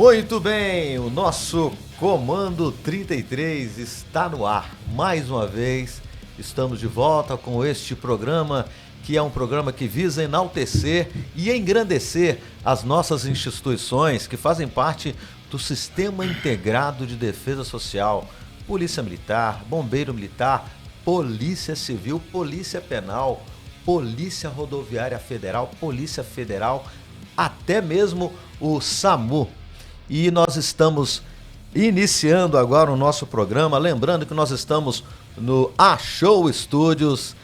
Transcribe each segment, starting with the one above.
Muito bem, o nosso Comando 33 está no ar. Mais uma vez, estamos de volta com este programa, que é um programa que visa enaltecer e engrandecer as nossas instituições que fazem parte do Sistema Integrado de Defesa Social. Polícia Militar, Bombeiro Militar, Polícia Civil, Polícia Penal, Polícia Rodoviária Federal, Polícia Federal, até mesmo o SAMU. E nós estamos iniciando agora o nosso programa, lembrando que nós estamos no A-Show Studios,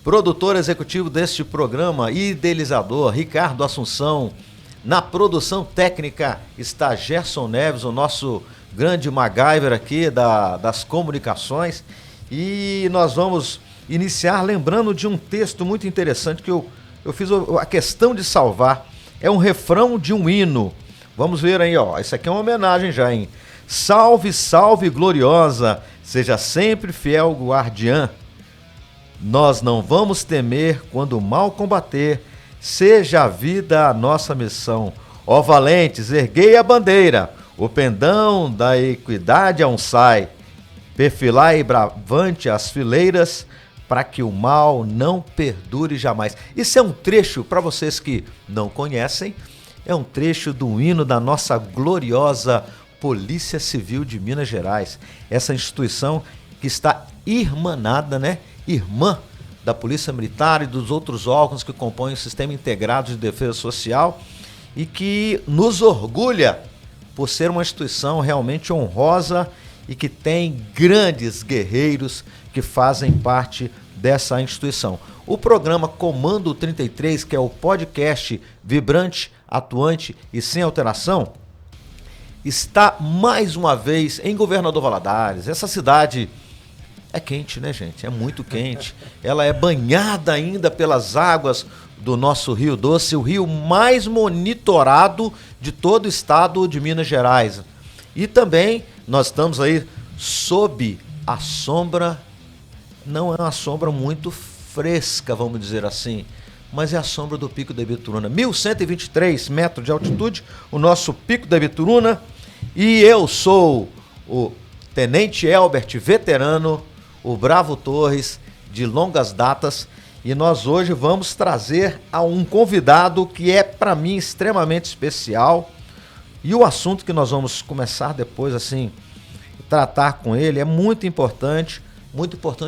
produtor executivo deste programa, idealizador, Ricardo Assunção. Na produção técnica está Gerson Neves, o nosso grande MacGyver aqui das comunicações. E nós vamos iniciar lembrando de um texto muito interessante que eu fiz a questão de salvar. É um refrão de um hino. Vamos ver aí, ó. Isso aqui é uma homenagem já, hein? Salve, salve, gloriosa, seja sempre fiel guardiã. Nós não vamos temer quando o mal combater, seja a vida a nossa missão. Ó valentes, erguei a bandeira, o pendão da equidade a um sai. Perfilai bravante as fileiras, para que o mal não perdure jamais. Isso é um trecho, para vocês que não conhecem, é um trecho do hino da nossa gloriosa Polícia Civil de Minas Gerais. Essa instituição que está irmanada, né? Irmã da Polícia Militar e dos outros órgãos que compõem o Sistema Integrado de Defesa Social e que nos orgulha por ser uma instituição realmente honrosa e que tem grandes guerreiros que fazem parte dessa instituição. O programa Comando 33, que é o podcast vibrante, atuante e sem alteração, está mais uma vez em Governador Valadares. Essa cidade é quente, né, gente? É muito quente. Ela é banhada ainda pelas águas do nosso Rio Doce, o rio mais monitorado de todo o estado de Minas Gerais. E também nós estamos aí sob a sombra, não é uma sombra muito fresca, vamos dizer assim, mas é a sombra do Pico da Ibituruna. 1.123 metros de altitude, o nosso Pico da Ibituruna. E eu sou o Tenente Elbert, veterano, o Bravo Torres, de longas datas. E nós hoje vamos trazer a um convidado que é, para mim, extremamente especial. E o assunto que nós vamos começar depois, assim, tratar com ele é muito importante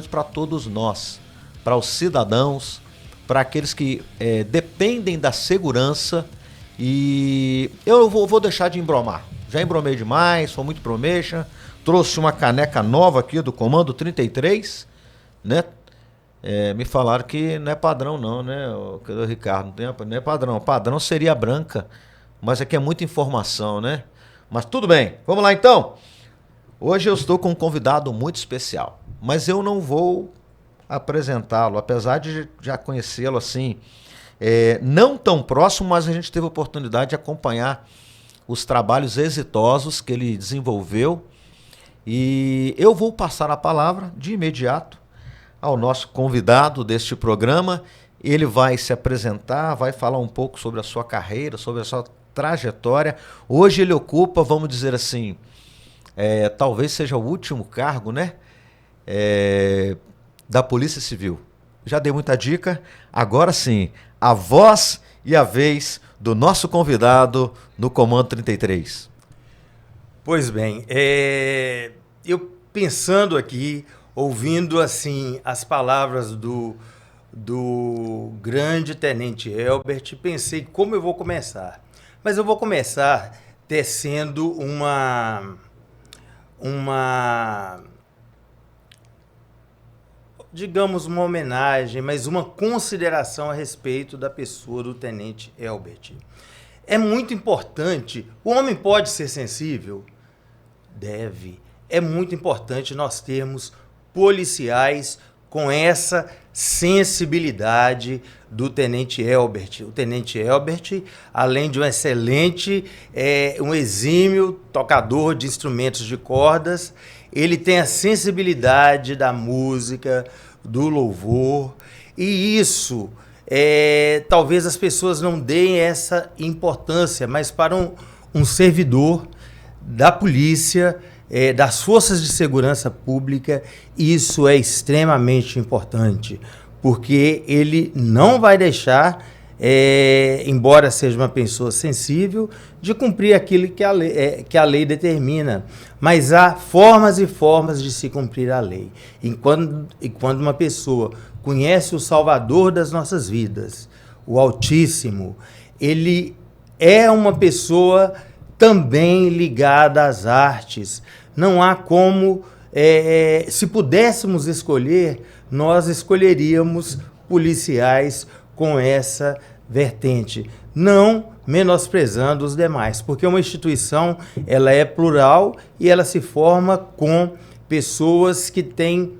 para todos nós, para os cidadãos, para aqueles que dependem da segurança. E eu vou deixar de embromar. Já embromei demais, foi muito bromecha. Trouxe uma caneca nova aqui do Comando 33, né? Me falaram que não é padrão não, né, Ricardo? Não é padrão. Padrão seria branca, mas aqui é muita informação, né? Mas tudo bem, vamos lá então. Hoje eu estou com um convidado muito especial, mas eu não vou apresentá-lo, apesar de já conhecê-lo assim, não tão próximo, mas a gente teve a oportunidade de acompanhar os trabalhos exitosos que ele desenvolveu. E eu vou passar a palavra de imediato ao nosso convidado deste programa. Ele vai se apresentar, vai falar um pouco sobre a sua carreira, sobre a sua trajetória. Hoje ele ocupa, vamos dizer assim, talvez seja o último cargo, né, da Polícia Civil. Já dei muita dica, agora sim, a voz e a vez do nosso convidado no Comando 33. Pois bem, eu pensando aqui, ouvindo assim as palavras do grande Tenente Elbert, pensei como eu vou começar. Mas eu vou começar tecendo digamos, uma homenagem, mas uma consideração a respeito da pessoa do Tenente Elbert. É muito importante, o homem pode ser sensível? Deve. É muito importante nós termos policiais com essa sensibilidade do Tenente Elbert. O Tenente Elbert, além de um excelente, um exímio tocador de instrumentos de cordas, ele tem a sensibilidade da música, do louvor, e isso, talvez as pessoas não deem essa importância, mas para um servidor da polícia, das forças de segurança pública. Isso é extremamente importante, porque ele não vai deixar, embora seja uma pessoa sensível, de cumprir aquilo que a lei determina. Mas há formas e formas de se cumprir a lei. E quando uma pessoa conhece o Salvador das nossas vidas, o Altíssimo, ele é uma pessoa também ligada às artes. Não há como, se pudéssemos escolher, nós escolheríamos policiais com essa vertente, não menosprezando os demais, porque uma instituição, ela é plural e ela se forma com pessoas que têm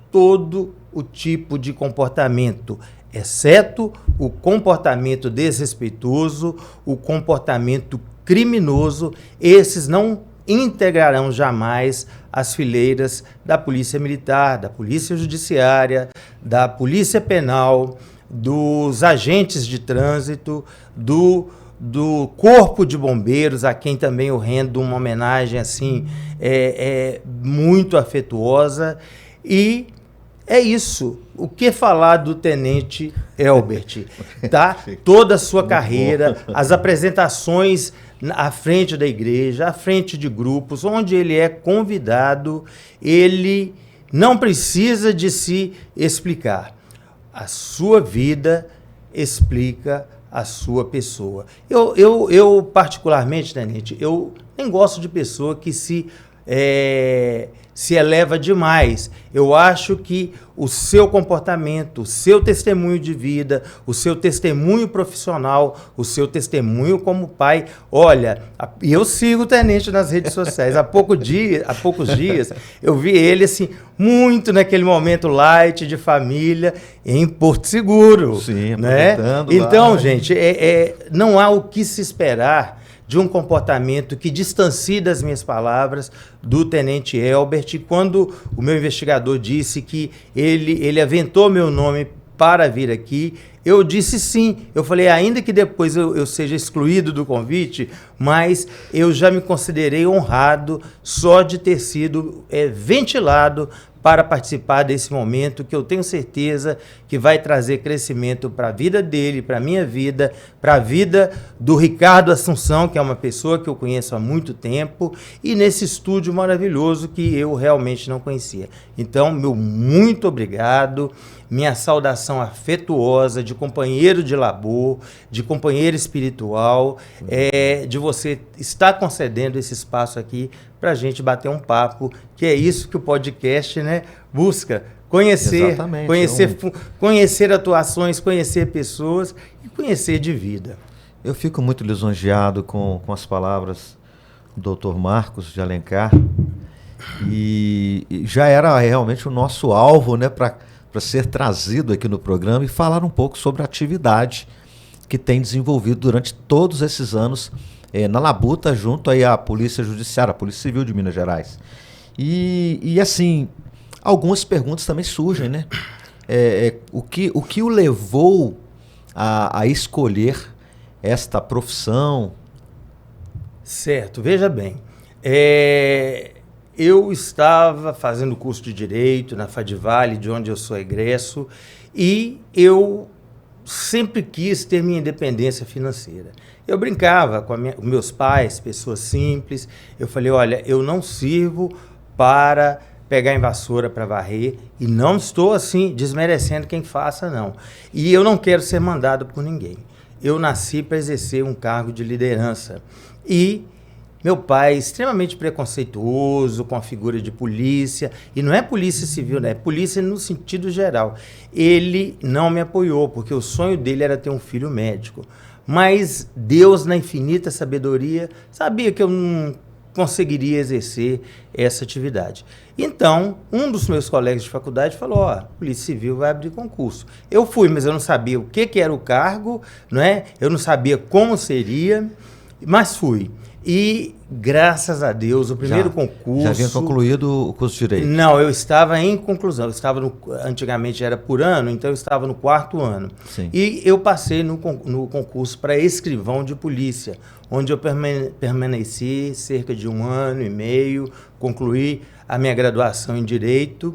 todo o tipo de comportamento, exceto o comportamento desrespeitoso, o comportamento criminoso. Esses não integrarão jamais as fileiras da Polícia Militar, da Polícia Judiciária, da Polícia Penal, dos agentes de trânsito, do Corpo de Bombeiros, a quem também eu rendo uma homenagem assim, muito afetuosa. E é isso. O que falar do Tenente Elbert? Tá? Toda a sua carreira, as apresentações à frente da igreja, à frente de grupos, onde ele é convidado, ele não precisa de se explicar. A sua vida explica a sua pessoa. Eu particularmente, Tenente, eu nem gosto de pessoa que se eleva demais. Eu acho que o seu comportamento, o seu testemunho de vida, o seu testemunho profissional, o seu testemunho como pai. Olha, eu sigo o Tenente nas redes sociais. Há poucos dias eu vi ele assim, muito naquele momento light de família em Porto Seguro. Sim, né? Então, gente, não há o que se esperar de um comportamento que distancie das minhas palavras do Tenente Elbert. Quando o meu investigador disse que ele aventou meu nome para vir aqui, eu disse sim. Eu falei, ainda que depois eu seja excluído do convite, mas eu já me considerei honrado só de ter sido ventilado para participar desse momento, que eu tenho certeza que vai trazer crescimento para a vida dele, para a minha vida, para a vida do Ricardo Assunção, que é uma pessoa que eu conheço há muito tempo, e nesse estúdio maravilhoso que eu realmente não conhecia. Então, meu muito obrigado, minha saudação afetuosa de companheiro de labor, de companheiro espiritual, de você estar concedendo esse espaço aqui para a gente bater um papo, que é isso que o podcast, né, busca. Conhecer atuações, conhecer pessoas e conhecer de vida. Eu fico muito lisonjeado com as palavras do Dr. Marcos de Alencar, e já era realmente o nosso alvo, né, para ser trazido aqui no programa e falar um pouco sobre a atividade que tem desenvolvido durante todos esses anos na labuta junto aí à Polícia Judiciária, a Polícia Civil de Minas Gerais. E assim, algumas perguntas também surgem, né? O que o levou a escolher esta profissão? Certo, veja bem, eu estava fazendo curso de Direito na Fadivale, de onde eu sou egresso, e eu sempre quis ter minha independência financeira. Eu brincava com meus pais, pessoas simples. Eu falei, olha, eu não sirvo para pegar em vassoura para varrer, e não estou assim desmerecendo quem faça, não. E eu não quero ser mandado por ninguém. Eu nasci para exercer um cargo de liderança. E meu pai, extremamente preconceituoso com a figura de polícia, e não é polícia civil, né? É polícia no sentido geral. Ele não me apoiou, porque o sonho dele era ter um filho médico. Mas Deus, na infinita sabedoria, sabia que eu não conseguiria exercer essa atividade. Então, um dos meus colegas de faculdade falou, ó, a Polícia Civil vai abrir concurso. Eu fui, mas eu não sabia o que era o cargo, não é? Eu não sabia como seria. Mas fui. E, graças a Deus, o primeiro concurso... Já havia concluído o curso de Direito? Não, eu estava em conclusão. Antigamente era por ano, então eu estava no 4º ano. Sim. E eu passei no concurso para escrivão de polícia, onde eu permaneci cerca de 1 ano e meio, concluí a minha graduação em Direito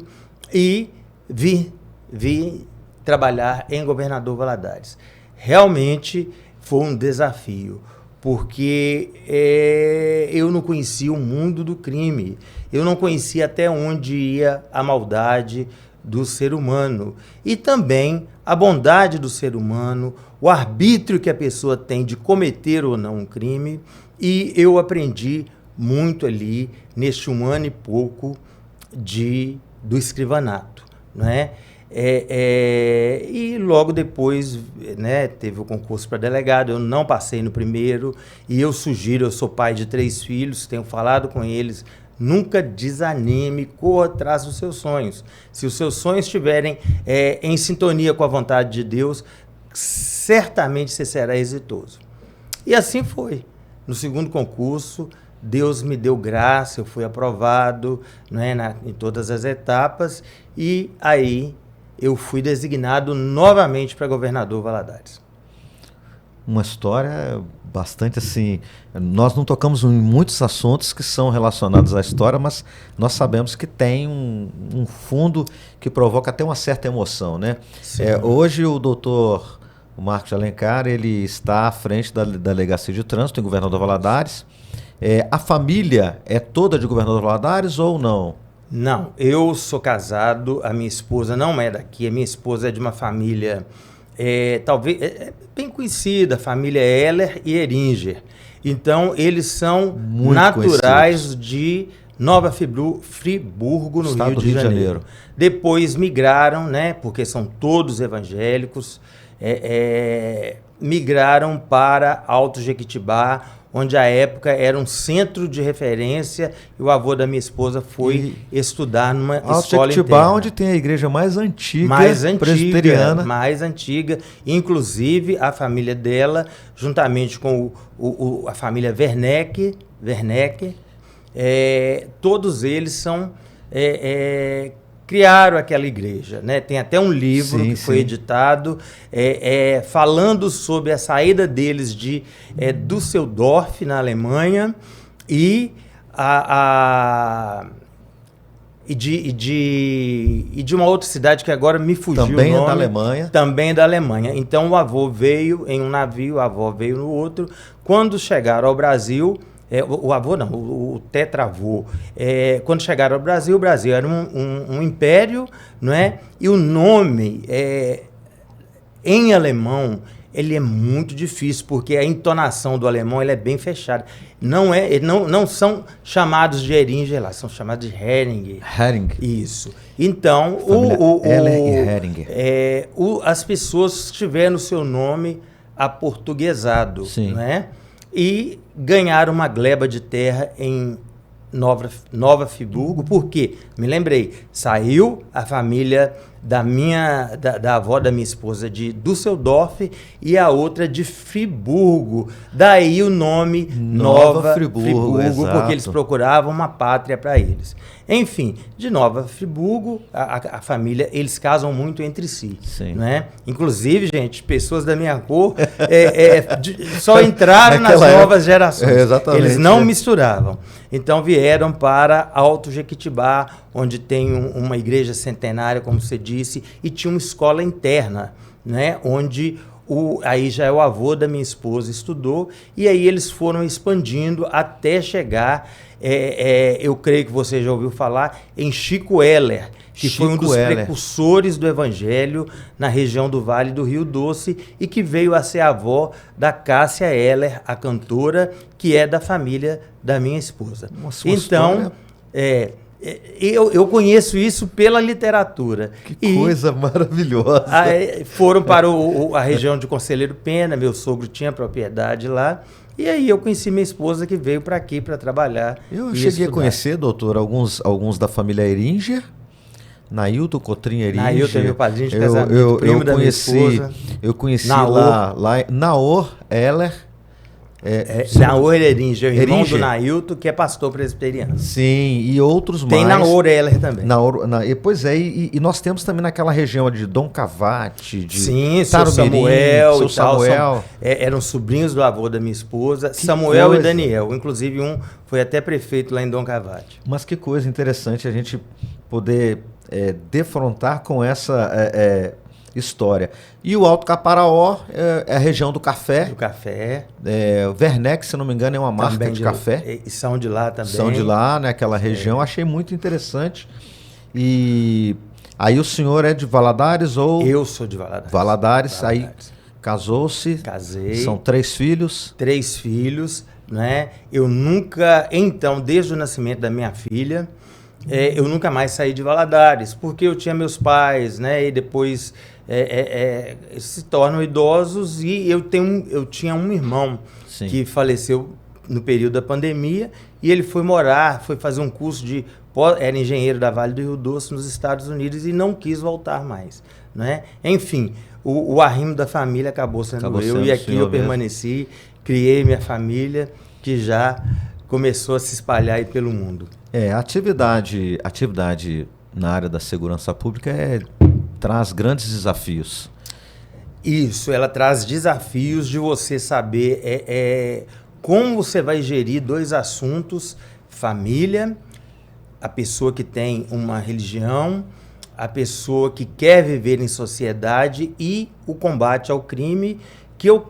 e vi trabalhar em Governador Valadares. Realmente foi um desafio, porque eu não conhecia o mundo do crime, eu não conhecia até onde ia a maldade do ser humano e também a bondade do ser humano, o arbítrio que a pessoa tem de cometer ou não um crime, e eu aprendi muito ali neste 1 ano e pouco do escrivanato, né? E logo depois, né, teve o concurso para delegado. Eu não passei no primeiro e eu sou pai de 3 filhos, tenho falado com eles, nunca desanime, corra atrás dos seus sonhos. Se os seus sonhos estiverem em sintonia com a vontade de Deus, certamente você será exitoso. E assim foi. No segundo concurso, Deus me deu graça, eu fui aprovado, né, em todas as etapas, e aí eu fui designado novamente para Governador Valadares. Uma história bastante assim... Nós não tocamos em muitos assuntos que são relacionados à história, mas nós sabemos que tem um fundo que provoca até uma certa emoção, né? Hoje o doutor Marcos de Alencar, ele está à frente da Delegacia de Trânsito em Governador Valadares. A família é toda de Governador Valadares ou não? Não, eu sou casado, a minha esposa não é daqui, a minha esposa é de uma família, talvez, bem conhecida, a família Heller e Eringer. Então, eles são muito naturais conhecidos. De Nova Friburgo, no Rio de Janeiro. Depois migraram, né, porque são todos evangélicos, migraram para Alto Jequitibá, onde à época era um centro de referência, e o avô da minha esposa foi estudar numa escola interna. Onde tem a igreja mais antiga presbiteriana. Mais antiga, inclusive a família dela, juntamente com a família Werneck, todos eles são criaram aquela igreja, né? Tem até um livro que foi editado falando sobre a saída deles de Düsseldorf, na Alemanha, e de uma outra cidade que agora me fugiu também o nome. Da Alemanha. Também da Alemanha. Então o avô veio em um navio, a avó veio no outro. Quando chegaram ao Brasil... o avô não, o tetravô. Quando chegaram ao Brasil, o Brasil era um império, não é? E o nome, em alemão, ele é muito difícil, porque a entonação do alemão ele é bem fechada. Não são chamados de Eringer lá, são chamados de Hering. Hering. Isso. Então, Heller e Heringer. As pessoas tiveram o seu nome aportuguesado, não é? E ganharam uma gleba de terra em Nova Friburgo, porque, me lembrei, saiu a família da avó da minha esposa de Düsseldorf e a outra de Friburgo. Daí o nome Nova Friburgo, porque eles procuravam uma pátria para eles. Enfim, de Nova Friburgo, a família, eles casam muito entre si. Né? Inclusive, gente, pessoas da minha cor só entraram nas novas gerações. Eles não misturavam. Então vieram para Alto Jequitibá, onde tem uma igreja centenária, como você disse, e tinha uma escola interna, né? Onde aí já é o avô da minha esposa estudou, e aí eles foram expandindo até chegar, eu creio que você já ouviu falar, em Chico Heller, que foi um dos precursores do evangelho na região do Vale do Rio Doce e que veio a ser avó da Cássia Heller, a cantora, que é da família da minha esposa. Então, eu conheço isso pela literatura. Que coisa maravilhosa. Foram para a região de Conselheiro Pena, meu sogro tinha propriedade lá, e aí eu conheci minha esposa que veio para aqui para trabalhar. Eu cheguei a conhecer, doutor, alguns da família Eringer. Nailton Cotrim Eringer. Nailton é meu padrinho de casamento, primo da minha esposa. Eu conheci lá Naor Heller, Naor Eringer, irmão do Eringer. Nailton, que é pastor presbiteriano. Sim, e outros Tem mais. Naor Heller também. Pois é, e nós temos também naquela região de Dom Cavate, de Sim, seu Tarumirim, Samuel seu e tal. Samuel. Eram sobrinhos do avô da minha esposa, Que Samuel coisa. e Daniel. Inclusive, um foi até prefeito lá em Dom Cavate. Mas que coisa interessante a gente poder defrontar com essa história. E o Alto Caparaó é a região do café. Do café. Werneck, se não me engano, é uma marca Também de café. E são de lá também. São de lá, né? Aquela região. Achei muito interessante. E aí o senhor é de Valadares ou... Eu sou de Valadares. Valadares. Aí casou-se. Casei. São 3 filhos. 3 filhos, né? Eu nunca... Então, desde o nascimento da minha filha, eu nunca mais saí de Valadares, porque eu tinha meus pais, né? E depois se tornam idosos e eu tinha um irmão Sim. que faleceu no período da pandemia e ele foi fazer um curso era engenheiro da Vale do Rio Doce nos Estados Unidos e não quis voltar mais, né? Enfim, o arrimo da família acabou sendo eu e aqui eu permaneci, criei minha família que já começou a se espalhar aí pelo mundo. A atividade na área da segurança pública traz grandes desafios. Isso, ela traz desafios de você saber como você vai gerir 2 assuntos: família, a pessoa que tem uma religião, a pessoa que quer viver em sociedade e o combate ao crime, que eu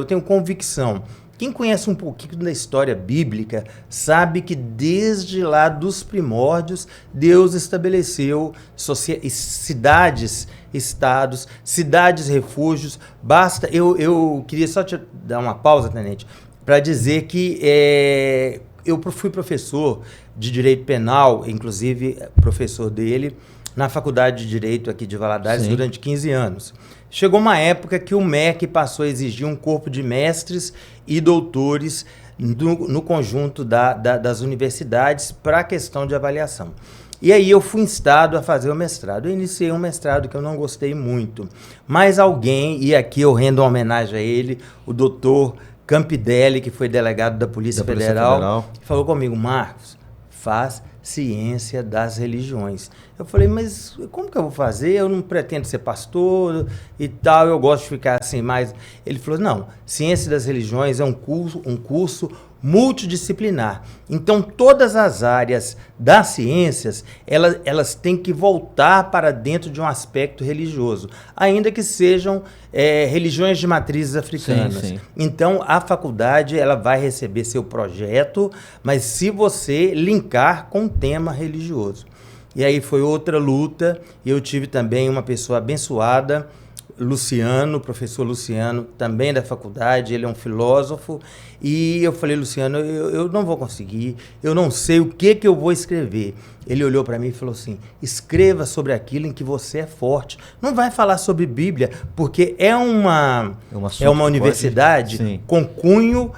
tenho convicção. Quem conhece um pouquinho da história bíblica sabe que desde lá dos primórdios Deus estabeleceu cidades, estados, cidades, refúgios. Eu queria só te dar uma pausa, tenente, para dizer que eu fui professor de Direito Penal, inclusive professor dele, na Faculdade de Direito aqui de Valadares. Sim. Durante 15 anos. Chegou uma época que o MEC passou a exigir um corpo de mestres e doutores no conjunto das universidades para a questão de avaliação. E aí eu fui instado a fazer o mestrado. Eu iniciei um mestrado que eu não gostei muito, mas alguém, e aqui eu rendo uma homenagem a ele, o doutor Campidelli, que foi delegado da Polícia Federal, falou comigo: Marcos, faz ciência das religiões. Eu falei, mas como que eu vou fazer? Eu não pretendo ser pastor e tal, eu gosto de ficar assim mais... Ele falou, não, ciência das religiões é um curso multidisciplinar. Então, todas as áreas das ciências, elas têm que voltar para dentro de um aspecto religioso, ainda que sejam religiões de matrizes africanas. Sim, sim. Então, a faculdade ela vai receber seu projeto, mas se você linkar com o tema religioso. E aí foi outra luta, e eu tive também uma pessoa abençoada, Luciano, professor Luciano, também da faculdade, ele é um filósofo, e eu falei, Luciano, eu não vou conseguir, eu não sei o que eu vou escrever. Ele olhou para mim e falou assim, escreva sobre aquilo em que você é forte. Não vai falar sobre Bíblia, porque é uma universidade com cunho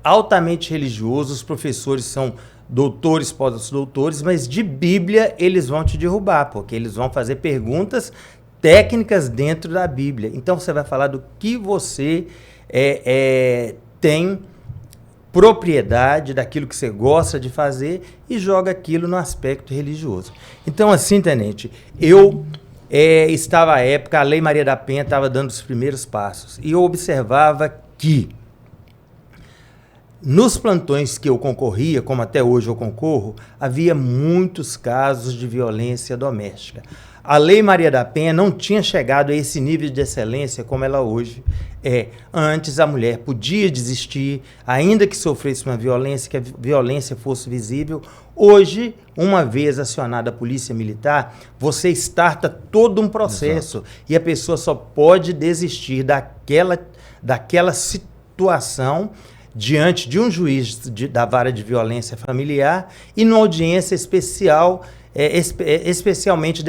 altamente religioso, os professores são doutores, pós-doutores, mas de Bíblia eles vão te derrubar, porque eles vão fazer perguntas técnicas dentro da Bíblia. Então você vai falar do que você tem propriedade, daquilo que você gosta de fazer e joga aquilo no aspecto religioso. Então assim, tenente, eu estava à época, a Lei Maria da Penha estava dando os primeiros passos e eu observava que nos plantões que eu concorria, como até hoje eu concorro, havia muitos casos de violência doméstica. A Lei Maria da Penha não tinha chegado a esse nível de excelência como ela hoje é. Antes a mulher podia desistir, ainda que sofresse uma violência, que a violência fosse visível. Hoje, uma vez acionada a polícia militar, você starta todo um processo. Exato. E a pessoa só pode desistir daquela situação diante de um juiz da vara de violência familiar e numa audiência especial, especialmente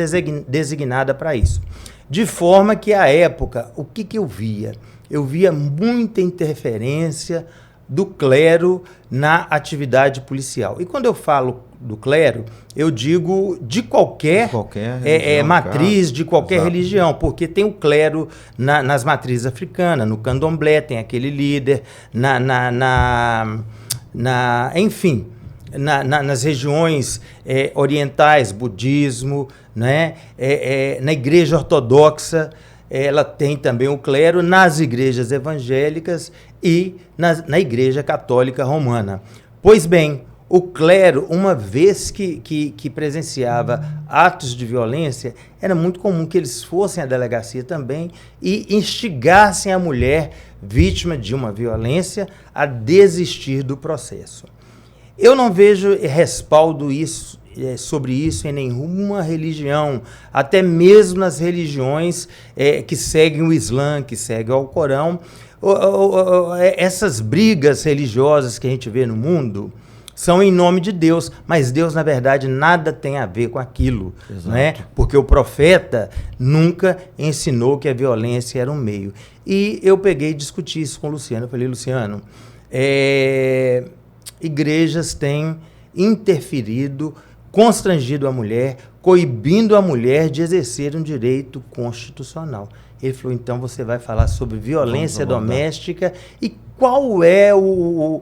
designada para isso. De forma que, à época, o que eu via? Eu via muita interferência do clero na atividade policial. E quando eu falo do clero, eu digo de qualquer religião, matriz, de qualquer Exato. Religião, porque tem o clero nas matrizes africanas, no candomblé tem aquele líder, enfim, nas regiões orientais, budismo, né? Na igreja ortodoxa, ela tem também o clero, nas igrejas evangélicas e na igreja católica romana. Pois bem, o clero, uma vez que presenciava atos de violência, era muito comum que eles fossem à delegacia também e instigassem a mulher vítima de uma violência a desistir do processo. Eu não vejo respaldo sobre isso em nenhuma religião, até mesmo nas religiões que seguem o Islã, que seguem o Corão. Essas brigas religiosas que a gente vê no mundo são em nome de Deus, mas Deus, na verdade, nada tem a ver com aquilo, né? Porque o profeta nunca ensinou que a violência era um meio. E eu peguei e discuti isso com o Luciano. Eu falei, Luciano, igrejas têm interferido, constrangido a mulher, coibindo a mulher de exercer um direito constitucional. Ele falou, então você vai falar sobre violência doméstica e qual é o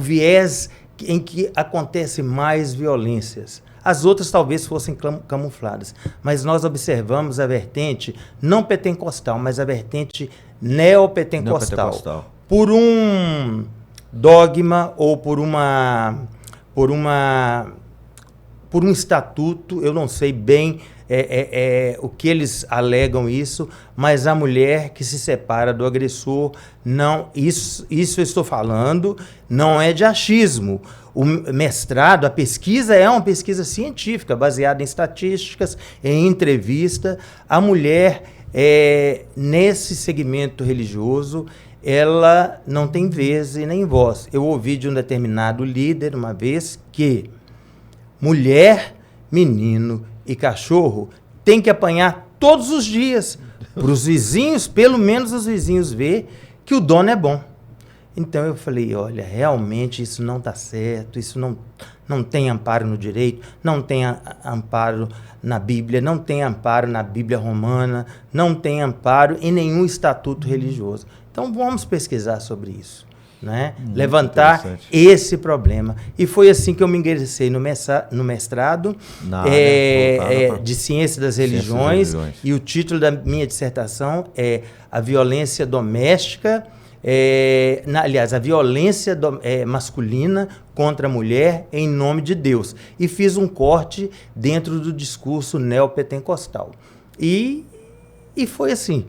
viés em que acontece mais violências. As outras talvez fossem camufladas, mas nós observamos a vertente não pentecostal, mas a vertente neopentecostal. Por um dogma ou por um estatuto, eu não sei bem o que eles alegam isso, mas a mulher que se separa do agressor, não, isso eu estou falando, não é de achismo. O mestrado, a pesquisa é uma pesquisa científica, baseada em estatísticas, em entrevista. A mulher, nesse segmento religioso, ela não tem vez e nem voz. Eu ouvi de um determinado líder uma vez que mulher, menino e cachorro tem que apanhar todos os dias para os vizinhos, pelo menos os vizinhos ver que o dono é bom. Então eu falei, olha, realmente isso não está certo, isso não tem amparo no direito, não tem amparo na Bíblia, não tem amparo na Bíblia romana, não tem amparo em nenhum estatuto religioso. Então vamos pesquisar sobre isso, né? Levantar esse problema. E foi assim que eu me ingressei no mestrado de Ciência das Religiões, e o título da minha dissertação é A Violência Doméstica, a violência masculina contra a mulher em nome de Deus. E fiz um corte dentro do discurso neopentecostal. E foi assim.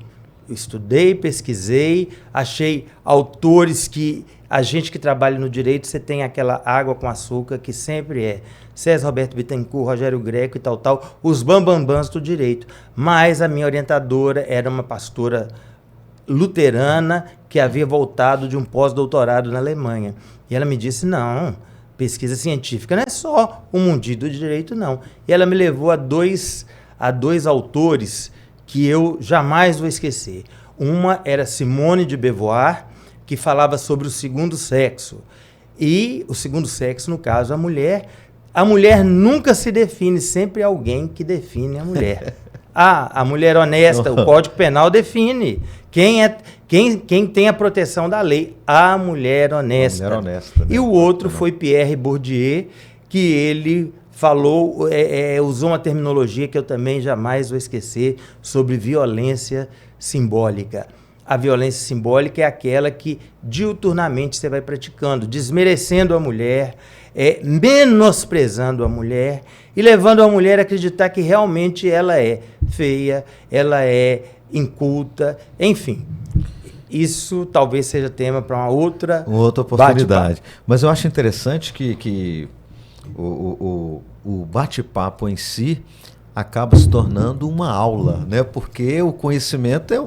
Eu estudei, pesquisei, achei autores que a gente que trabalha no direito, você tem aquela água com açúcar que sempre é César Roberto Bittencourt, Rogério Greco e tal, os bambambãs do direito. Mas a minha orientadora era uma pastora luterana que havia voltado de um pós-doutorado na Alemanha. E ela me disse, não, pesquisa científica não é só o mundinho do direito, não. E ela me levou a dois autores que eu jamais vou esquecer. Uma era Simone de Beauvoir, que falava sobre o segundo sexo. E o segundo sexo, no caso, a mulher nunca se define, sempre é alguém que define a mulher. A mulher honesta, o Código Penal define. Quem tem a proteção da lei? A mulher honesta. A mulher honesta, né? E o outro foi Pierre Bourdieu, que ele falou, usou uma terminologia que eu também jamais vou esquecer, sobre violência simbólica. A violência simbólica é aquela que diuturnamente você vai praticando, desmerecendo a mulher, menosprezando a mulher e levando a mulher a acreditar que realmente ela é feia, ela é inculta, enfim. Isso talvez seja tema para uma outra oportunidade. Mas eu acho interessante que o bate-papo em si acaba se tornando uma aula, né? Porque o conhecimento é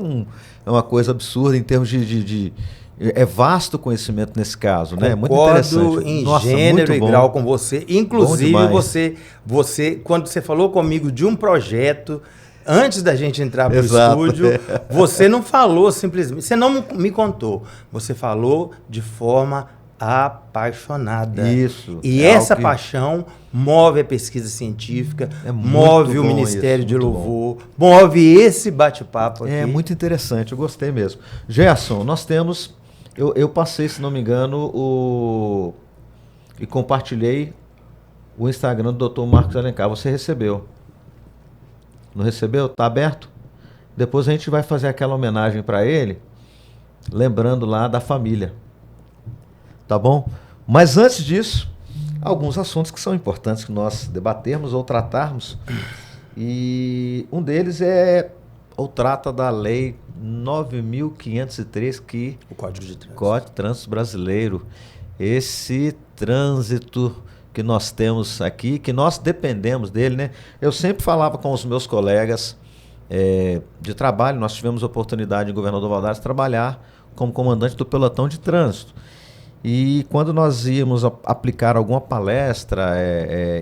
uma coisa absurda em termos de é vasto o conhecimento nesse caso, né? É muito interessante. Em gênero e grau com você. Inclusive, você, quando você falou comigo de um projeto, antes da gente entrar para o estúdio, você não falou simplesmente, você não me contou, você falou de forma apaixonada. Isso. E essa paixão move a pesquisa científica, move o Ministério de Louvor, move esse bate-papo aqui. É muito interessante, eu gostei mesmo. Gerson, nós temos... Eu passei, se não me engano, e compartilhei o Instagram do Dr. Marcos Alencar. Você recebeu? Não recebeu? Está aberto? Depois a gente vai fazer aquela homenagem para ele, lembrando lá da família. Tá bom? Mas antes disso, alguns assuntos que são importantes que nós debatermos ou tratarmos. E um deles trata da Lei 9.503, que... O Código de Trânsito. Código de Trânsito Brasileiro. Esse trânsito que nós temos aqui, que nós dependemos dele, né? Eu sempre falava com os meus colegas de trabalho, nós tivemos a oportunidade em Governador Valadares de trabalhar como comandante do pelotão de trânsito. E quando nós íamos aplicar alguma palestra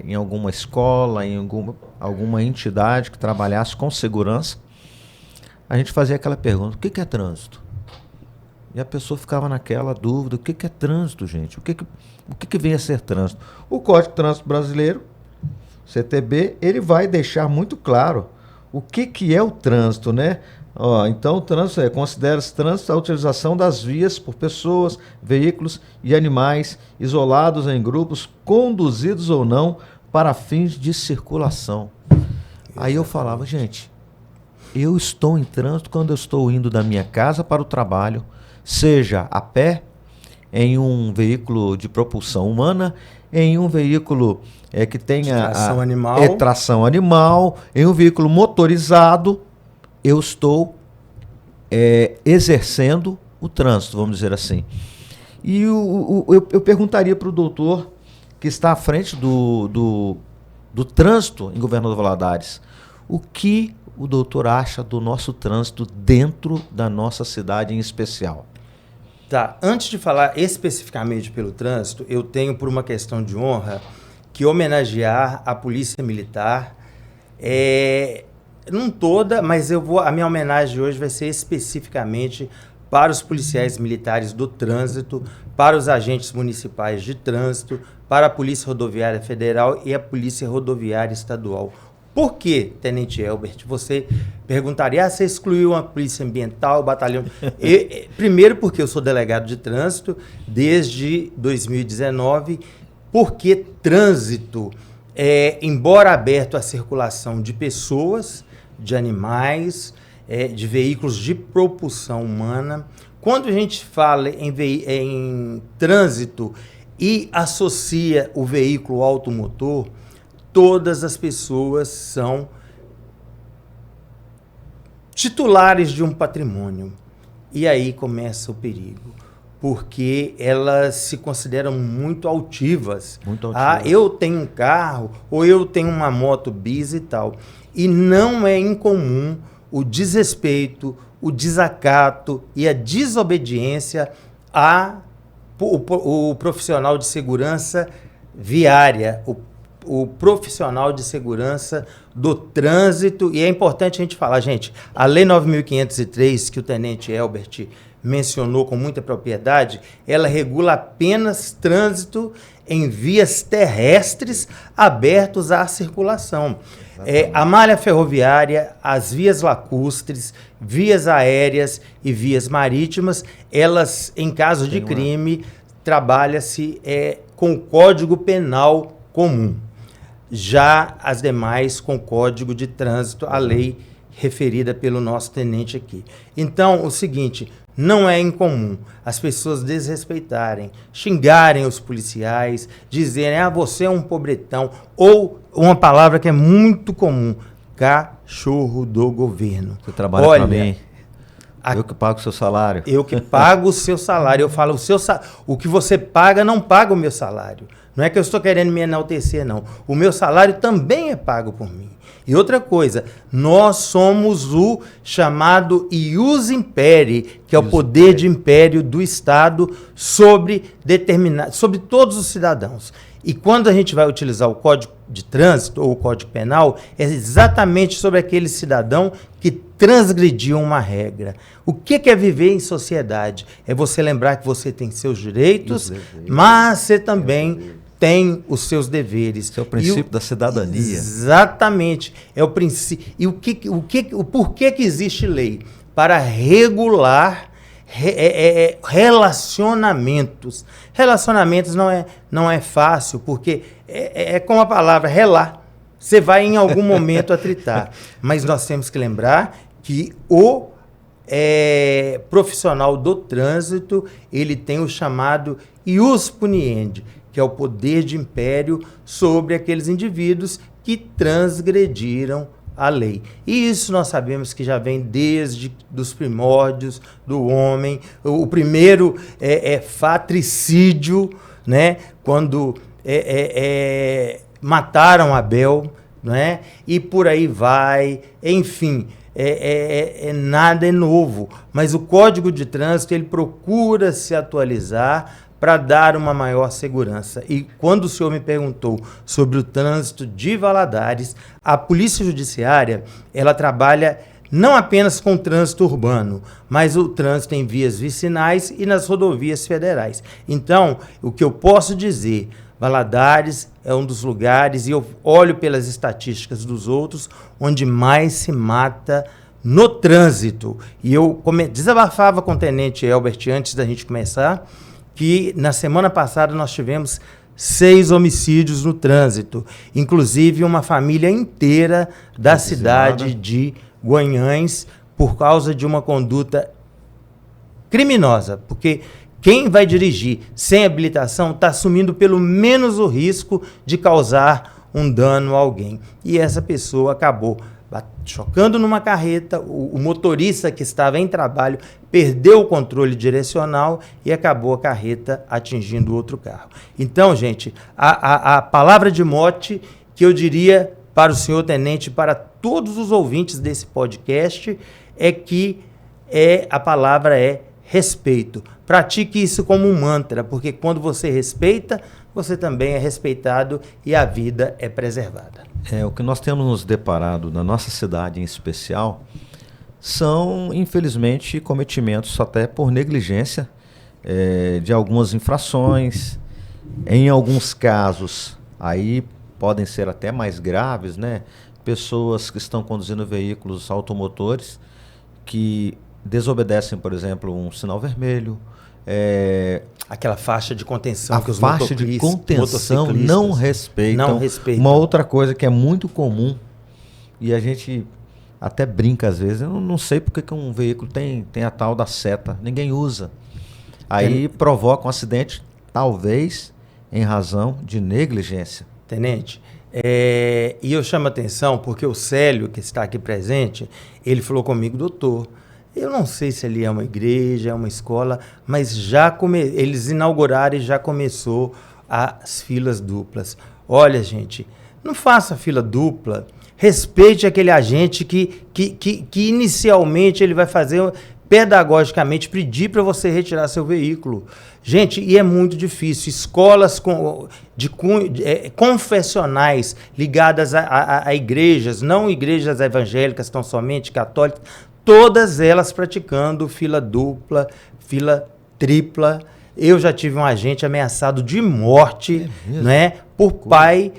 em alguma escola, em alguma entidade que trabalhasse com segurança, a gente fazia aquela pergunta: o que é trânsito? E a pessoa ficava naquela dúvida: o que é trânsito, gente? O que vem a ser trânsito? O Código de Trânsito Brasileiro, CTB, ele vai deixar muito claro o que é o trânsito, né? Então, o trânsito considera-se trânsito a utilização das vias por pessoas, veículos e animais isolados em grupos, conduzidos ou não para fins de circulação. Aí eu falava: gente, eu estou em trânsito quando eu estou indo da minha casa para o trabalho, seja a pé, em um veículo de propulsão humana, em um veículo que tenha tração animal, em um veículo motorizado. Eu estou exercendo o trânsito, vamos dizer assim. E eu perguntaria para o doutor, que está à frente do trânsito em Governador Valadares, o que o doutor acha do nosso trânsito dentro da nossa cidade em especial? Tá, antes de falar especificamente pelo trânsito, eu tenho, por uma questão de honra, que homenagear a Polícia Militar. Não toda, mas a minha homenagem hoje vai ser especificamente para os policiais militares do trânsito, para os agentes municipais de trânsito, para a Polícia Rodoviária Federal e a Polícia Rodoviária Estadual. Por que, Tenente Elbert? Você perguntaria: você excluiu a Polícia Ambiental, o batalhão? Primeiro, porque eu sou delegado de trânsito desde 2019, porque trânsito, embora aberto à circulação de pessoas, de animais, de veículos de propulsão humana, quando a gente fala em trânsito e associa o veículo automotor, todas as pessoas são titulares de um patrimônio. E aí começa o perigo, porque elas se consideram muito altivas. Muito altivas. Eu tenho um carro, ou eu tenho uma moto bis e tal. E não é incomum o desrespeito, o desacato e a desobediência o profissional de segurança viária, o profissional de segurança do trânsito. E é importante a gente falar, gente, a Lei 9.503, que o Tenente Elbert mencionou com muita propriedade, ela regula apenas trânsito em vias terrestres abertos à circulação. A malha ferroviária, as vias lacustres, vias aéreas e vias marítimas, elas, em caso de crime, trabalha-se com o Código Penal comum. Já as demais com Código de Trânsito, a lei referida pelo nosso tenente aqui. Então, o seguinte: não é incomum as pessoas desrespeitarem, xingarem os policiais, dizerem: você é um pobretão, ou uma palavra que é muito comum: cachorro do governo. Você trabalha para mim. Eu que pago o seu salário. Eu que pago o seu salário. Eu falo: o que você paga não paga o meu salário. Não é que eu estou querendo me enaltecer, não. O meu salário também é pago por mim. E outra coisa, nós somos o chamado ius imperi, que é o poder de império do Estado sobre todos os cidadãos. E quando a gente vai utilizar o Código de Trânsito ou o Código Penal, é exatamente sobre aquele cidadão que transgrediu uma regra. O que é viver em sociedade? É você lembrar que você tem seus direitos, mas você também tem os seus deveres. Esse é o princípio da cidadania. Exatamente. É o princípio. E o porquê que existe lei? Para regular relacionamentos. Relacionamentos não é fácil, porque é como a palavra relar. Você vai em algum momento atritar. Mas nós temos que lembrar que o profissional do trânsito, ele tem o chamado ius puniendi, que é o poder de império sobre aqueles indivíduos que transgrediram a lei. E isso nós sabemos que já vem desde os primórdios do homem. O primeiro fratricídio, né? Quando mataram Abel, né? E por aí vai. Enfim, nada é novo. Mas o Código de Trânsito, ele procura se atualizar para dar uma maior segurança. E quando o senhor me perguntou sobre o trânsito de Valadares, a Polícia Judiciária, ela trabalha não apenas com o trânsito urbano, mas o trânsito em vias vicinais e nas rodovias federais. Então, o que eu posso dizer, Valadares é um dos lugares, e eu olho pelas estatísticas dos outros, onde mais se mata no trânsito. E eu desabafava com o Tenente Elbert antes da gente começar, que na semana passada nós tivemos 6 homicídios no trânsito, inclusive uma família inteira da cidade de Guanhães, por causa de uma conduta criminosa, porque quem vai dirigir sem habilitação está assumindo pelo menos o risco de causar um dano a alguém. E essa pessoa acabou chocando numa carreta, o motorista que estava em trabalho perdeu o controle direcional e acabou a carreta atingindo outro carro. Então, gente, a palavra de mote que eu diria para o senhor tenente, para todos os ouvintes desse podcast, é que a palavra é respeito. Pratique isso como um mantra, porque quando você respeita, você também é respeitado e a vida é preservada. O que nós temos nos deparado na nossa cidade em especial são, infelizmente, cometimentos até por negligência de algumas infrações. Em alguns casos, aí podem ser até mais graves, né? Pessoas que estão conduzindo veículos automotores que desobedecem, por exemplo, um sinal vermelho. Aquela faixa de contenção que os faixa de contenção não respeitam. Uma outra coisa que é muito comum, e a gente até brinca às vezes, eu não sei porque que um veículo tem a tal da seta, ninguém usa. Aí provoca um acidente, talvez em razão de negligência. Tenente, e eu chamo a atenção porque o Célio, que está aqui presente, ele falou comigo, doutor, eu não sei se ali é uma igreja, é uma escola, mas eles inauguraram e já começou as filas duplas. Olha, gente, não faça fila dupla, respeite aquele agente que inicialmente ele vai fazer pedagogicamente, pedir para você retirar seu veículo. Gente, e é muito difícil. Escolas confessionais ligadas a igrejas, não igrejas evangélicas, tão somente católicas, todas elas praticando fila dupla, fila tripla. Eu já tive um agente ameaçado de morte, né, por pai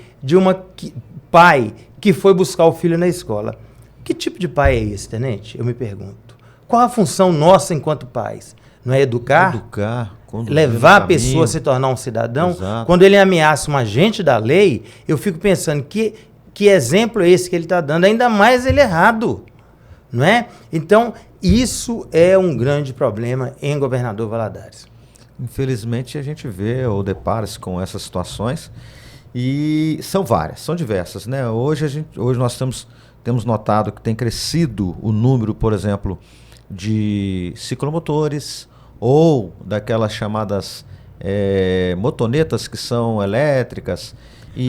que foi buscar o filho na escola. Que tipo de pai é esse, tenente? Eu me pergunto. Qual a função nossa enquanto pais? Não é educar? Levar a pessoa a se tornar um cidadão? Exato. Quando ele ameaça um agente da lei, eu fico pensando que exemplo é esse que ele está dando? Ainda mais ele errado. Não é? Então, isso é um grande problema em Governador Valadares. Infelizmente, a gente vê ou depara-se com essas situações e são várias, são diversas, né? Hoje nós temos notado que tem crescido o número, por exemplo, de ciclomotores ou daquelas chamadas motonetas que são elétricas.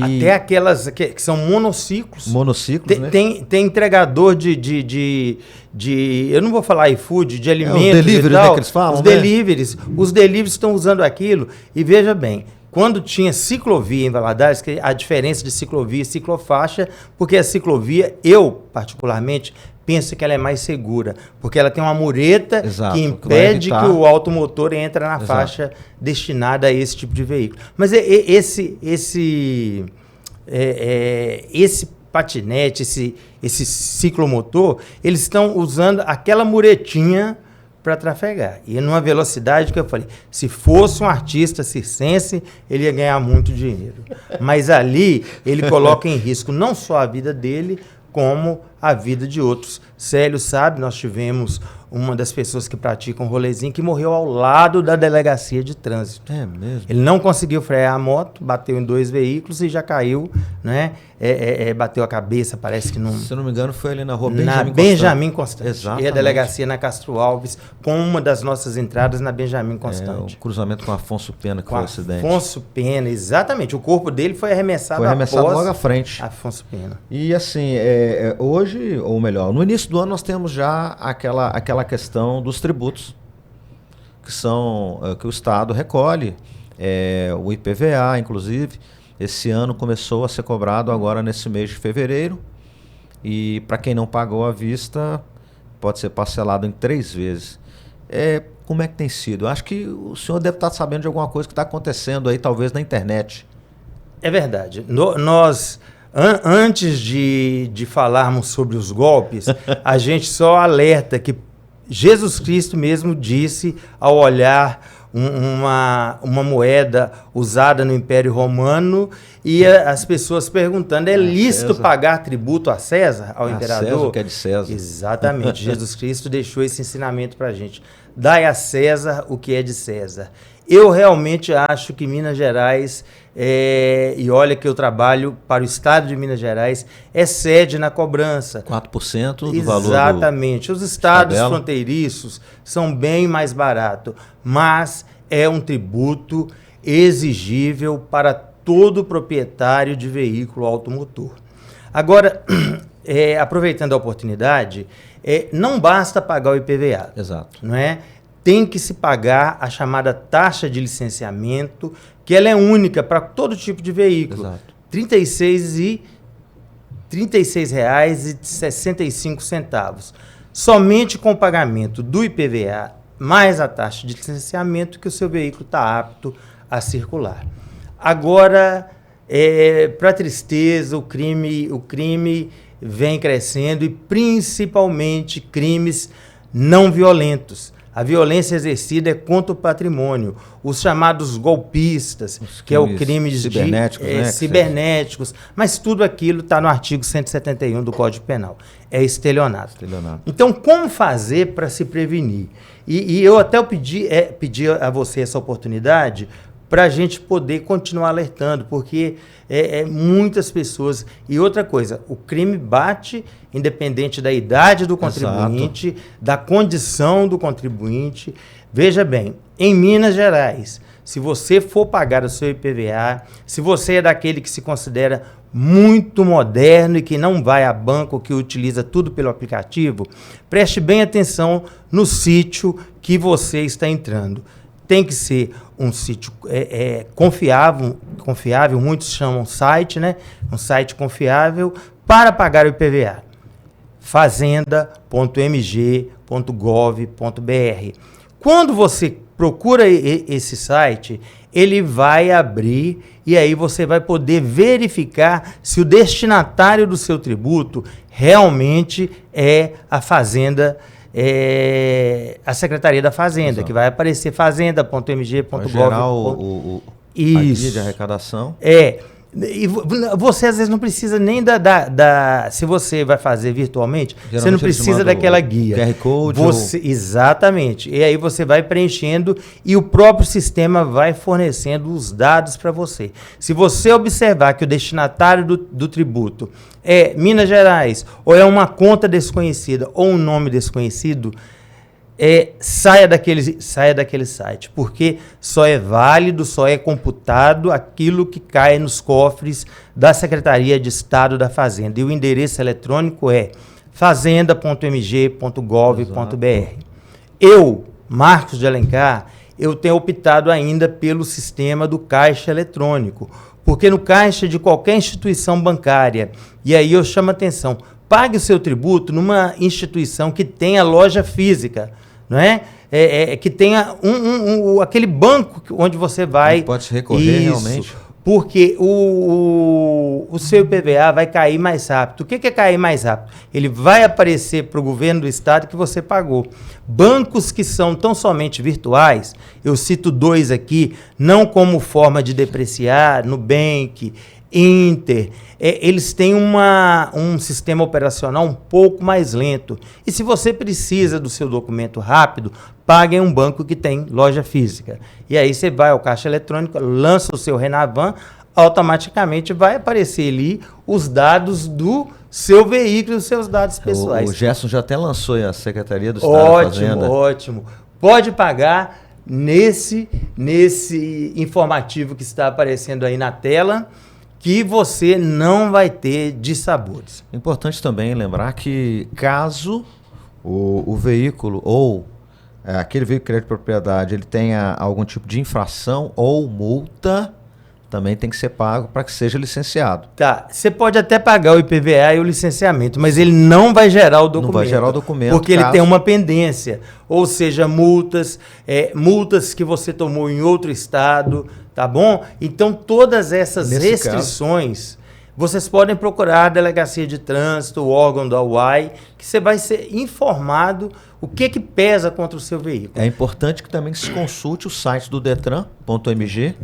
Até aquelas que são monociclos. Né? Tem entregador de eu não vou falar iFood, de alimentos delivery, e tal. Né, que eles falam, os deliveries estão usando aquilo. E veja bem, quando tinha ciclovia em Valadares, que a diferença de ciclovia e ciclofaixa, porque a ciclovia, eu particularmente, penso que ela é mais segura, porque ela tem uma mureta que impede que o automotor entre na faixa destinada a esse tipo de veículo. Mas esse patinete, esse ciclomotor, eles estão usando aquela muretinha para trafegar. E numa velocidade que eu falei, se fosse um artista circense, ele ia ganhar muito dinheiro. Mas ali ele coloca em risco não só a vida dele, como a vida de outros. Célio sabe, nós tivemos uma das pessoas que praticam rolezinho que morreu ao lado da delegacia de trânsito. É mesmo? Ele não conseguiu frear a moto, bateu em 2 veículos e já caiu, né? Bateu a cabeça, parece que não... Se eu não me engano, foi ali na rua Benjamin Constant. Exatamente. E a delegacia na Castro Alves, com uma das nossas entradas na Benjamin Constant. O cruzamento com Afonso Pena, que foi o acidente. Afonso Pena, exatamente. O corpo dele foi arremessado logo à frente. Afonso Pena. E assim, hoje, ou melhor, no início do ano nós temos já aquela questão dos tributos, que são que o Estado recolhe, o IPVA, inclusive. Esse ano começou a ser cobrado agora nesse mês de fevereiro. E para quem não pagou à vista, pode ser parcelado em 3 vezes. Como é que tem sido? Acho que o senhor deve estar sabendo de alguma coisa que está acontecendo aí, talvez na internet. É verdade. Nós, antes de falarmos sobre os golpes, a gente só alerta que Jesus Cristo mesmo disse, ao olhar uma moeda usada no Império Romano e as pessoas perguntando, é lícito pagar tributo a César, ao imperador? César, o que é de César. Exatamente. Jesus Cristo deixou esse ensinamento para a gente. Dai a César o que é de César. Eu realmente acho que Minas Gerais, e olha que eu trabalho para o estado de Minas Gerais, excede na cobrança. 4% do valor. Exatamente. Os estados fronteiriços são bem mais baratos, mas é um tributo exigível para todo proprietário de veículo automotor. Agora, aproveitando a oportunidade, não basta pagar o IPVA. Exato. Não é? Tem que se pagar a chamada taxa de licenciamento, que ela é única para todo tipo de veículo. Exato. R$ 36,65. Somente com o pagamento do IPVA mais a taxa de licenciamento que o seu veículo está apto a circular. Agora, para tristeza, o crime vem crescendo e principalmente crimes não violentos. A violência exercida é contra o patrimônio. Os chamados golpistas, que é o crime cibernéticos, mas tudo aquilo está no artigo 171 do Código Penal. É estelionato. Então, como fazer para se prevenir? E eu até pedi a você essa oportunidade para a gente poder continuar alertando, porque muitas pessoas... E outra coisa, o crime bate independente da idade do contribuinte, da condição do contribuinte. Veja bem, em Minas Gerais, se você for pagar o seu IPVA, se você é daquele que se considera muito moderno e que não vai a banco, que utiliza tudo pelo aplicativo, preste bem atenção no sítio que você está entrando. Tem que ser um sítio confiável, muitos chamam site, né? Um site confiável para pagar o IPVA. fazenda.mg.gov.br. Quando você procura esse site, ele vai abrir e aí você vai poder verificar se o destinatário do seu tributo realmente é a Fazenda, a Secretaria da Fazenda. Exato. Que vai aparecer fazenda.mg.gov. Gerar a guia de arrecadação. E você às vezes não precisa nem se você vai fazer virtualmente, geralmente você não precisa daquela guia. QR Code. Exatamente. E aí você vai preenchendo e o próprio sistema vai fornecendo os dados para você. Se você observar que o destinatário do tributo é Minas Gerais, ou é uma conta desconhecida, ou um nome desconhecido, saia daquele site, porque só é válido, só é computado aquilo que cai nos cofres da Secretaria de Estado da Fazenda. E o endereço eletrônico é fazenda.mg.gov.br. Eu, Marcos de Alencar, eu tenho optado ainda pelo sistema do caixa eletrônico, porque no caixa de qualquer instituição bancária, e aí eu chamo a atenção, pague o seu tributo numa instituição que tenha loja física, não é? Que tenha aquele banco onde você vai... Pode se recorrer realmente. Porque o seu IPVA vai cair mais rápido. O que é cair mais rápido? Ele vai aparecer para o governo do estado que você pagou. Bancos que são tão somente virtuais, eu cito 2 aqui, não como forma de depreciar, Nubank, Inter, eles têm um sistema operacional um pouco mais lento. E se você precisa do seu documento rápido, pague em um banco que tem loja física. E aí você vai ao caixa eletrônico, lança o seu Renavan, automaticamente vai aparecer ali os dados do seu veículo, os seus dados pessoais. O Gerson já até lançou a Secretaria do Estado da Fazenda. Ótimo. Pode pagar nesse informativo que está aparecendo aí na tela, que você não vai ter dissabores. Importante também lembrar que caso o veículo ou aquele veículo de crédito de propriedade ele tenha algum tipo de infração ou multa, também tem que ser pago para que seja licenciado. Tá, você pode até pagar o IPVA e o licenciamento, mas ele não vai gerar o documento. Não vai gerar o documento. Porque ele tem uma pendência, ou seja, multas que você tomou em outro estado, tá bom? Então, todas essas restrições, vocês podem procurar a Delegacia de Trânsito, o órgão da UAI, que você vai ser informado o que pesa contra o seu veículo. É importante que também se consulte o site do Detran.mg,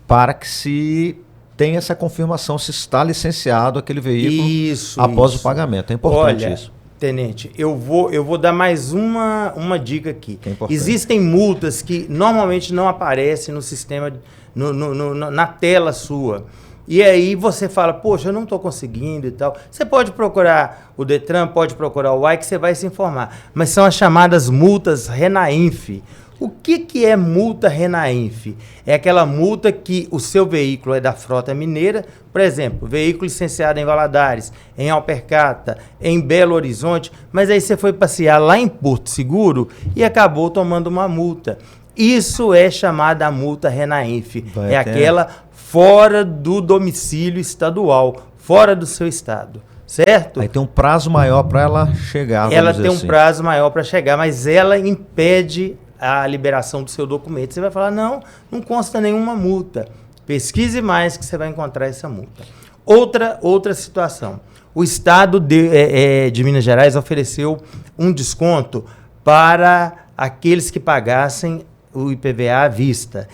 para que se tenha essa confirmação se está licenciado aquele veículo após o pagamento. É importante. Olha, isso. Tenente, eu vou dar mais uma dica aqui. Existem multas que normalmente não aparecem no sistema, na tela sua. E aí você fala, poxa, eu não estou conseguindo e tal. Você pode procurar o Detran, pode procurar o UAI, que você vai se informar. Mas são as chamadas multas RENAINF. O que é multa RENAINF? É aquela multa que o seu veículo é da frota mineira, por exemplo, veículo licenciado em Valadares, em Alpercata, em Belo Horizonte, mas aí você foi passear lá em Porto Seguro e acabou tomando uma multa. Isso é chamada a multa RENAINF. Aquela fora do domicílio estadual, fora do seu estado. Certo? Aí tem um prazo maior para ela chegar. Ela tem um prazo maior para chegar, mas ela impede a liberação do seu documento. Você vai falar, não consta nenhuma multa. Pesquise mais que você vai encontrar essa multa. Outra situação. O Estado de Minas Gerais ofereceu um desconto para aqueles que pagassem o IPVA à vista.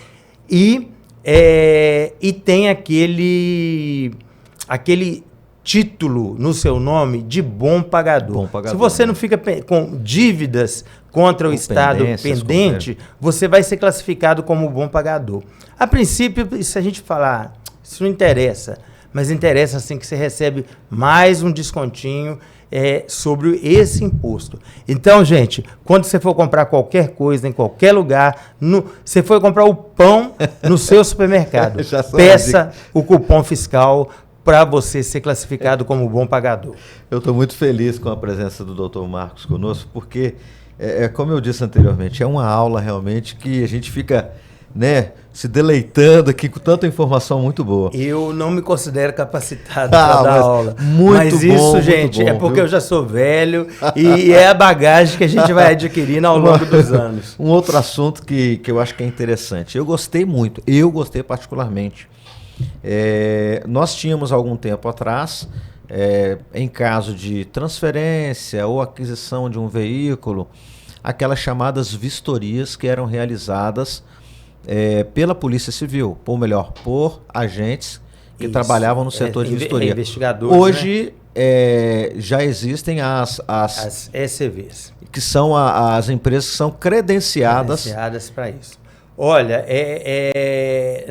E tem aquele título no seu nome de bom pagador. Se você não fica com dívidas contra o Estado pendente, você vai ser classificado como bom pagador. A princípio, se a gente falar, isso não interessa, mas interessa assim que você recebe mais um descontinho sobre esse imposto. Então, gente, quando você for comprar qualquer coisa em qualquer lugar, você for comprar o pão no seu supermercado, peça o cupom fiscal para você ser classificado como bom pagador. Eu estou muito feliz com a presença do Dr. Marcos conosco, porque, como eu disse anteriormente, é uma aula realmente que a gente fica se deleitando aqui com tanta informação muito boa. Eu não me considero capacitado para dar aula. Mas isso, gente, é porque eu já sou velho e é a bagagem que a gente vai adquirindo ao longo dos anos. Um outro assunto que eu acho que é interessante. Eu gostei muito, particularmente. Nós tínhamos algum tempo atrás, em caso de transferência ou aquisição de um veículo, aquelas chamadas vistorias que eram realizadas pela Polícia Civil, ou melhor, por agentes que trabalhavam no setor de vistoria. Investigadores. Hoje já existem as ECVs, que são as empresas que são credenciadas para isso. Olha,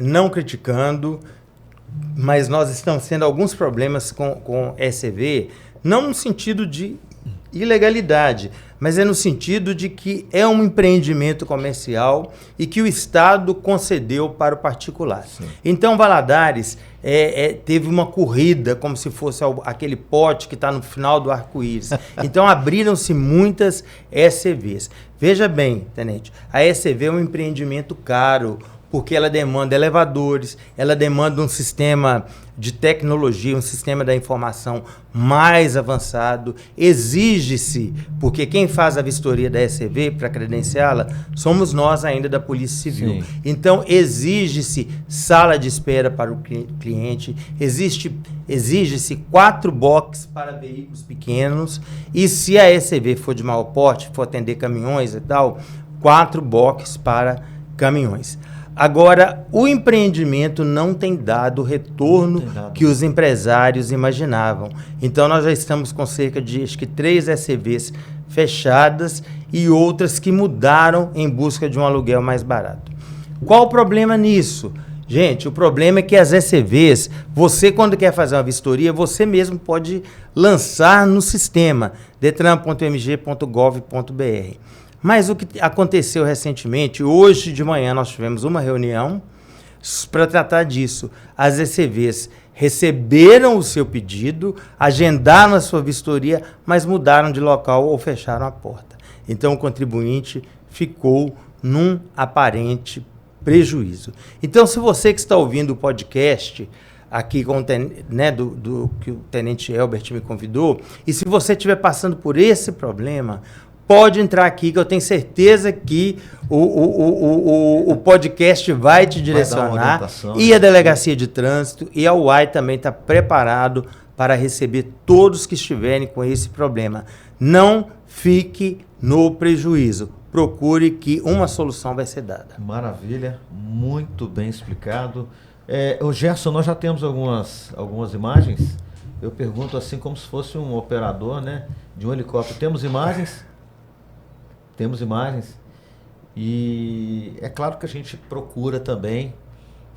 não criticando, mas nós estamos tendo alguns problemas com ECV, não no sentido de ilegalidade, mas é no sentido de que é um empreendimento comercial e que o Estado concedeu para o particular. Sim. Então, Valadares teve uma corrida, como se fosse aquele pote que está no final do arco-íris. Então, abriram-se muitas ECVs. Veja bem, tenente, a ECV é um empreendimento caro, porque ela demanda elevadores, ela demanda um sistema de tecnologia, um sistema da informação mais avançado. Exige-se, porque quem faz a vistoria da ECV para credenciá-la somos nós ainda da Polícia Civil. Sim. Então, exige-se sala de espera para o cliente, exige-se 4 boxes para veículos pequenos e, se a ECV for de maior porte, for atender caminhões e tal, 4 boxes para caminhões. Agora, o empreendimento não tem dado o retorno que os empresários imaginavam. Então, nós já estamos com cerca de, acho que 3 ECVs fechadas e outras que mudaram em busca de um aluguel mais barato. Qual o problema nisso? Gente, o problema é que as ECVs, você quando quer fazer uma vistoria, você mesmo pode lançar no sistema detran.mg.gov.br. Mas o que aconteceu recentemente, hoje de manhã nós tivemos uma reunião para tratar disso. As ECVs receberam o seu pedido, agendaram a sua vistoria, mas mudaram de local ou fecharam a porta. Então o contribuinte ficou num aparente prejuízo. Então, se você que está ouvindo o podcast aqui com que o Tenente Elbert me convidou, e se você estiver passando por esse problema, pode entrar aqui, que eu tenho certeza que o podcast vai te direcionar, e a Delegacia de Trânsito e a UAI também está preparado para receber todos que estiverem com esse problema. Não fique no prejuízo. Procure que uma solução vai ser dada. Maravilha, muito bem explicado. O Gerson, nós já temos algumas imagens. Eu pergunto assim como se fosse um operador, né, de um helicóptero. Temos imagens? Temos imagens. E é claro que a gente procura também,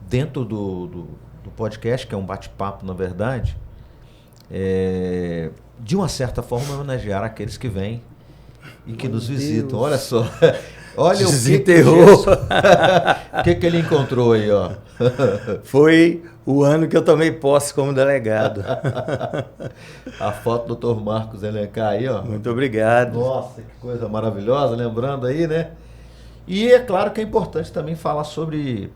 dentro do podcast, que é um bate-papo, na verdade, de uma certa forma, homenagear aqueles que vêm e que nos visitam. Olha só. Olha desenterrou. O que ele encontrou aí, ó. Foi o ano que eu tomei posse como delegado. A foto do Dr. Marcos Alencar aí, ó. Muito obrigado. Nossa, que coisa maravilhosa, lembrando aí, né? E é claro que é importante também falar sobre...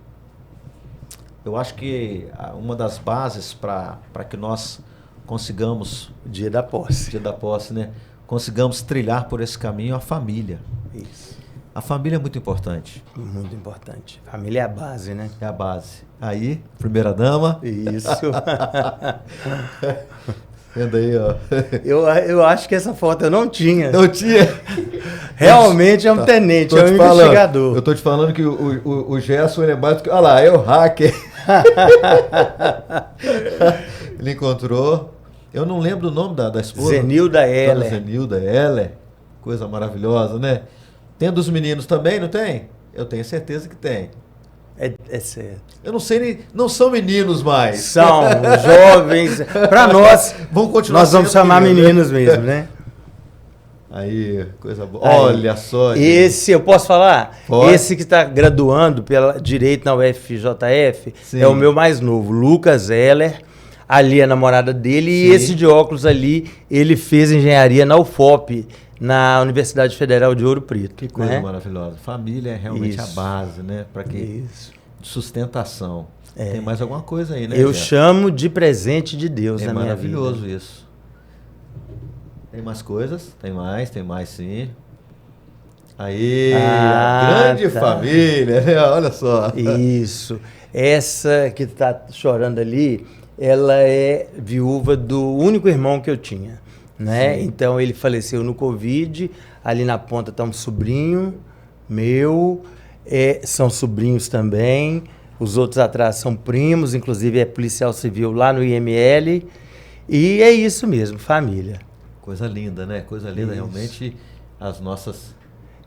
Eu acho que uma das bases para que nós consigamos... Dia da posse, né? Consigamos trilhar por esse caminho a família. Isso. A família é muito importante. Muito importante. Família é a base, né? É a base. Aí, primeira dama. Isso. Vendo aí, ó. Eu acho que essa foto eu não tinha. Não tinha? Realmente é um tenente, é um investigador. Eu tô te falando que o Gerson, ele é mais do que... Olha lá, é o hacker. Ele encontrou... Eu não lembro o nome da esposa. Zenilda Heller. Zenilda Heller. Coisa maravilhosa, né? Tem dos meninos também, não tem? Eu tenho certeza que tem. É certo. Eu não sei nem... Não são meninos mais. São jovens. Para nós, nós vamos chamar meninos mesmo, né? Aí, coisa boa. Olha só. Esse, eu posso falar? Pode. Esse que está graduando pela direito na UFJF, sim, é o meu mais novo, Lucas Heller. Ali a namorada dele. Sim. E esse de óculos ali, ele fez engenharia na UFOP, na Universidade Federal de Ouro Preto. Que coisa maravilhosa. Família é realmente a base, né? Para que Isso. Sustentação. Tem mais alguma coisa aí, né? Eu chamo de presente de Deus na minha vida. É maravilhoso isso. Tem mais coisas? Tem mais sim. Aí, a grande família, né? Olha só. Isso. Essa que está chorando ali, ela é viúva do único irmão que eu tinha, né? Sim. Então ele faleceu no Covid. Ali na ponta está um sobrinho meu, são sobrinhos também. Os outros atrás são primos, inclusive é policial civil lá no IML. E é isso mesmo, família. Coisa linda, né? Coisa linda, isso. Realmente as nossas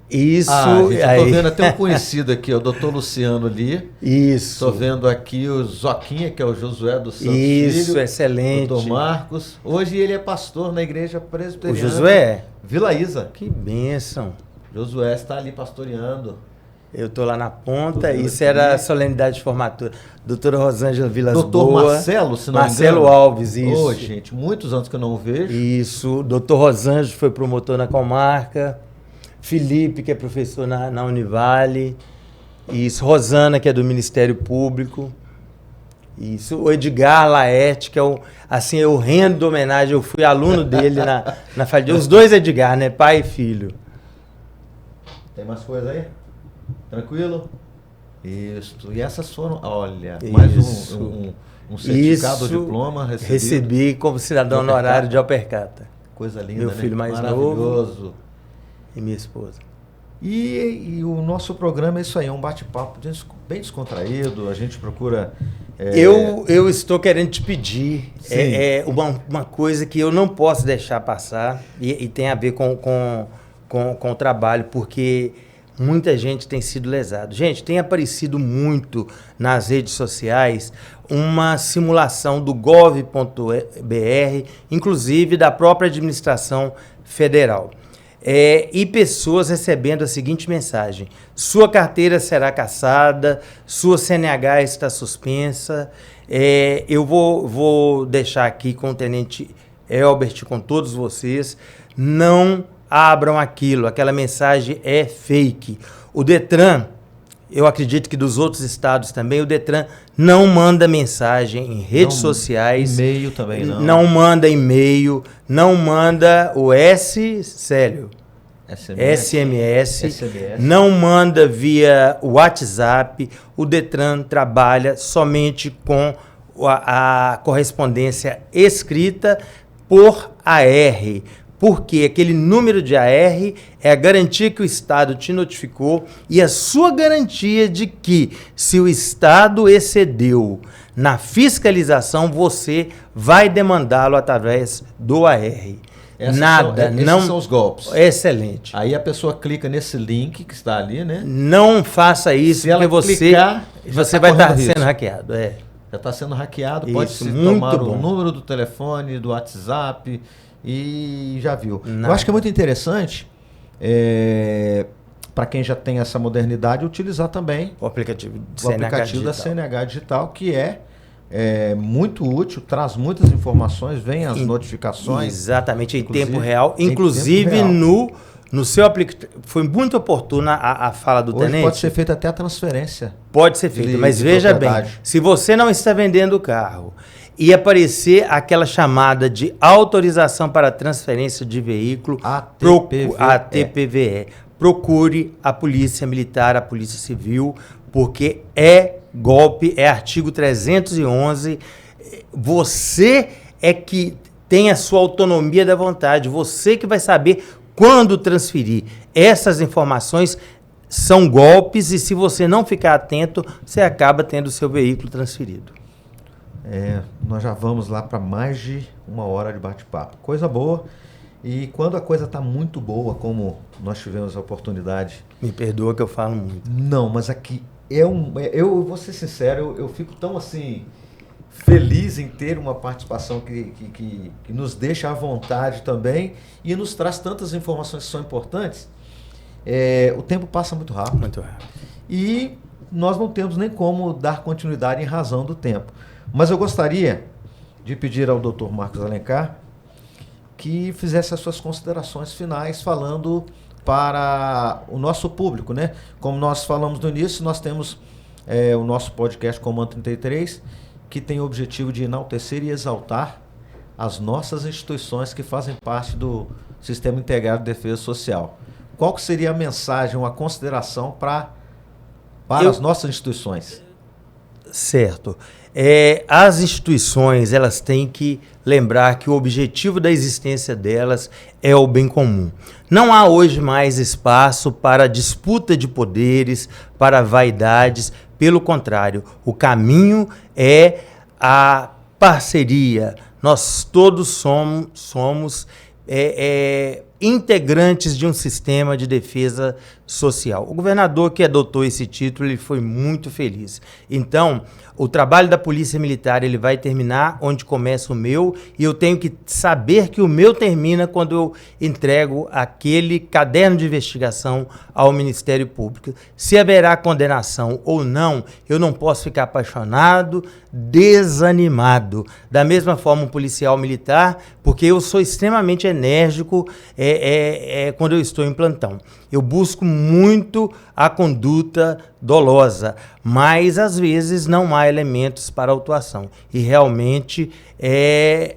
Isso. Gente, eu tô vendo até um conhecido aqui, o doutor Luciano ali. Isso. Tô vendo aqui o Zoquinha, que é o Josué dos Santos Isso, Filho, excelente. doutor Marcos. Hoje ele é pastor na igreja presbiteriana. O Josué? Vila Isa. Que bênção. Josué está ali pastoreando. Eu tô lá na ponta, isso era a solenidade de formatura. Doutora Rosângela Vilas Doutor Boa. Marcelo, se não me engano. Marcelo Alves, isso. Ô, gente, muitos anos que eu não o vejo. Isso. Doutor Rosângela foi promotor na Comarca. Felipe, que é professor na Univale. Isso. Rosana, que é do Ministério Público. Isso. O Edgar Laerte, que é eu rendo homenagem. Eu fui aluno dele na Faculdade. Os dois Edgar, né? Pai e filho. Tem mais coisa aí? Tranquilo? Isso. E essas foram, olha, Isso. mais um certificado, diploma recebido. Recebi como cidadão honorário de Alpercata. Coisa linda, Meu né? filho mais Maravilhoso. novo e minha esposa. E o nosso programa é isso aí, é um bate-papo bem descontraído, a gente procura... Eu estou querendo te pedir uma coisa que eu não posso deixar passar e tem a ver com o trabalho, porque muita gente tem sido lesada. Gente, tem aparecido muito nas redes sociais uma simulação do gov.br, inclusive da própria administração federal. E pessoas recebendo a seguinte mensagem: sua carteira será cassada, sua CNH está suspensa. Eu vou deixar aqui com o Tenente Elbert, com todos vocês, não abram aquela mensagem é fake. O Detran, eu acredito que dos outros estados também, o Detran não manda mensagem em redes sociais. E-mail também não. Não manda e-mail, não manda o SMS, não manda via WhatsApp. O Detran trabalha somente com a correspondência escrita por AR. Porque aquele número de AR é a garantia que o Estado te notificou e a sua garantia de que, se o Estado excedeu na fiscalização, você vai demandá-lo através do AR. Esses são os golpes. Excelente. Aí a pessoa clica nesse link que está ali, né? Não faça isso, se ela porque clicar, você vai estar sendo hackeado. Já está sendo hackeado, Isso, pode-se muito tomar bom. o número do telefone, do WhatsApp... E já viu. Nada. Eu acho que é muito interessante, para quem já tem essa modernidade, utilizar também o aplicativo, da CNH Digital, que é muito útil, traz muitas informações, vem as notificações. Exatamente, em tempo real. Inclusive, no seu aplicativo. Foi muito oportuna a fala do Hoje tenente. pode ser feita até a transferência. Pode ser feita, mas veja bem, se você não está vendendo o carro e aparecer aquela chamada de autorização para transferência de veículo, ATPVE, procure a Polícia Militar, a Polícia Civil, porque é golpe, é artigo 311. Você é que tem a sua autonomia da vontade, você que vai saber quando transferir. Essas informações são golpes e, se você não ficar atento, você acaba tendo o seu veículo transferido. Nós já vamos lá para mais de 1 hora de bate-papo. Coisa boa. E quando a coisa está muito boa, como nós tivemos a oportunidade... Me perdoa que eu falo muito. Não, mas aqui eu vou ser sincero, eu fico tão assim feliz em ter uma participação que nos deixa à vontade também e nos traz tantas informações que são importantes. O tempo passa muito rápido. Muito rápido. E nós não temos nem como dar continuidade em razão do tempo. Mas eu gostaria de pedir ao Dr. Marcos Alencar que fizesse as suas considerações finais, falando para o nosso público, né? Como nós falamos no início, nós temos o nosso podcast Comando 33, que tem o objetivo de enaltecer e exaltar as nossas instituições que fazem parte do Sistema Integrado de Defesa Social. Qual que seria a mensagem, uma consideração para as nossas instituições? Certo. As instituições, elas têm que lembrar que o objetivo da existência delas é o bem comum. Não há hoje mais espaço para disputa de poderes, para vaidades. Pelo contrário, o caminho é a parceria. Nós todos somos integrantes de um sistema de defesa social. O governador que adotou esse título, ele foi muito feliz. Então, o trabalho da Polícia Militar, ele vai terminar onde começa o meu, e eu tenho que saber que o meu termina quando eu entrego aquele caderno de investigação ao Ministério Público. Se haverá condenação ou não, eu não posso ficar apaixonado, desanimado. Da mesma forma, um policial militar, porque eu sou extremamente enérgico quando eu estou em plantão. Eu busco muito a conduta dolosa, mas às vezes não há elementos para autuação. E realmente é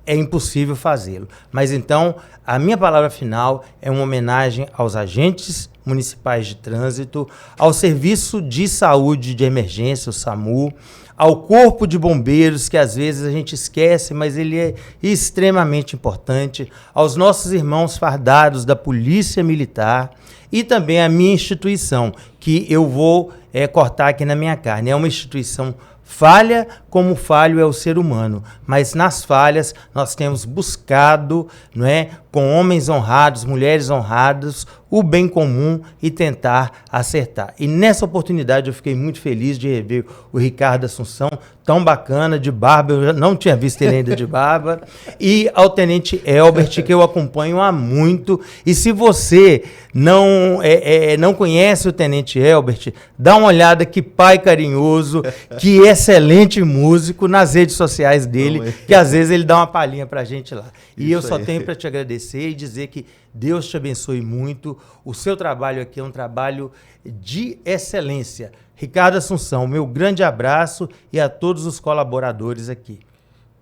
impossível fazê-lo. Mas então, a minha palavra final é uma homenagem aos agentes municipais de trânsito, ao Serviço de Saúde de Emergência, o SAMU, ao Corpo de Bombeiros, que às vezes a gente esquece, mas ele é extremamente importante, aos nossos irmãos fardados da Polícia Militar e também à minha instituição, que eu vou cortar aqui na minha carne. É uma instituição falha, como falho é o ser humano, mas nas falhas nós temos buscado, não é, com homens honrados, mulheres honradas, o bem comum e tentar acertar. E nessa oportunidade eu fiquei muito feliz de rever o Ricardo Assunção, tão bacana, de barba, eu não tinha visto ele ainda de barba, e ao Tenente Elbert, que eu acompanho há muito. E se você não conhece o Tenente Elbert, dá uma olhada, que pai carinhoso, que excelente músico, nas redes sociais dele, que às vezes ele dá uma palhinha pra gente lá. E eu só tenho para te agradecer e dizer que Deus te abençoe muito. O seu trabalho aqui é um trabalho de excelência. Ricardo Assunção, meu grande abraço, e a todos os colaboradores aqui.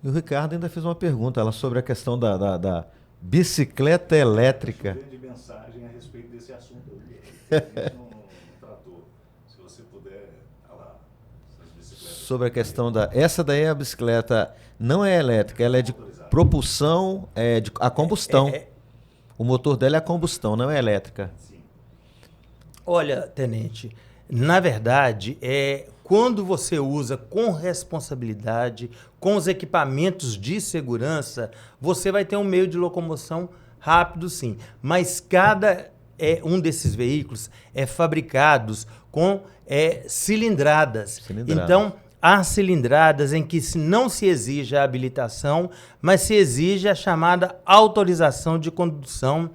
E o Ricardo ainda fez uma pergunta lá sobre a questão da bicicleta elétrica. Grande mensagem a respeito desse assunto. A gente não tratou. Se você puder falar das bicicletas. Sobre a questão essa daí é a bicicleta, não é elétrica, ela é de propulsão, a combustão. O motor dela é a combustão, não é elétrica. Sim. Olha, Tenente, na verdade, quando você usa com responsabilidade, com os equipamentos de segurança, você vai ter um meio de locomoção rápido, sim. Mas cada um desses veículos é fabricados com cilindradas. Então, há cilindradas em que não se exige a habilitação, mas se exige a chamada autorização de condução,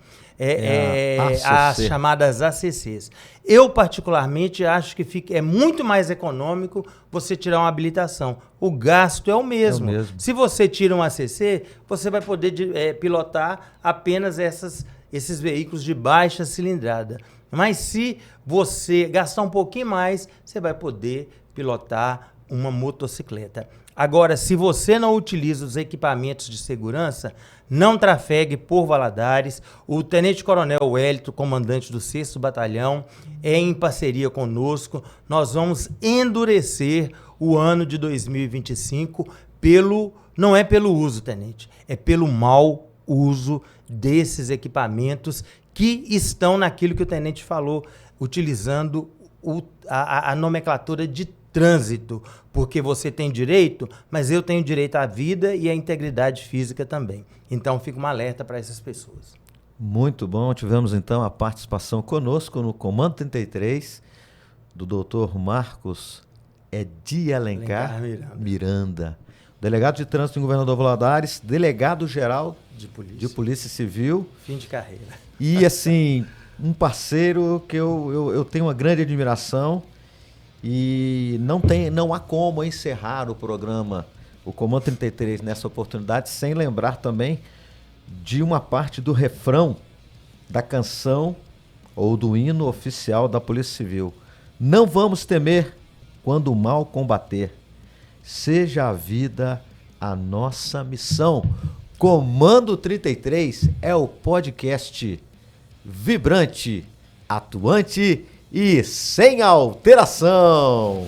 as chamadas ACCs. Eu, particularmente, acho que é muito mais econômico você tirar uma habilitação. O gasto é o mesmo. Se você tira um ACC, você vai poder pilotar apenas esses veículos de baixa cilindrada. Mas se você gastar um pouquinho mais, você vai poder pilotar uma motocicleta. Agora, se você não utiliza os equipamentos de segurança, não trafegue por Valadares. O Tenente Coronel Wellington, comandante do 6º Batalhão, em parceria conosco, nós vamos endurecer o ano de 2025 não é pelo uso, Tenente, é pelo mau uso desses equipamentos que estão naquilo que o Tenente falou, utilizando a nomenclatura de trânsito, porque você tem direito, mas eu tenho direito à vida e à integridade física também. Então, fica um alerta para essas pessoas. Muito bom. Tivemos, então, a participação conosco no Comando 33 do Dr. Marcos de Alencar Miranda, delegado de trânsito em Governador Valadares, delegado-geral de Polícia Civil. Fim de carreira. E, assim, um parceiro que eu tenho uma grande admiração. E não há como encerrar o programa, o Comando 33, nessa oportunidade, sem lembrar também de uma parte do refrão da canção ou do hino oficial da Polícia Civil. Não vamos temer quando o mal combater, seja a vida a nossa missão. Comando 33 é o podcast vibrante, atuante e sem alteração.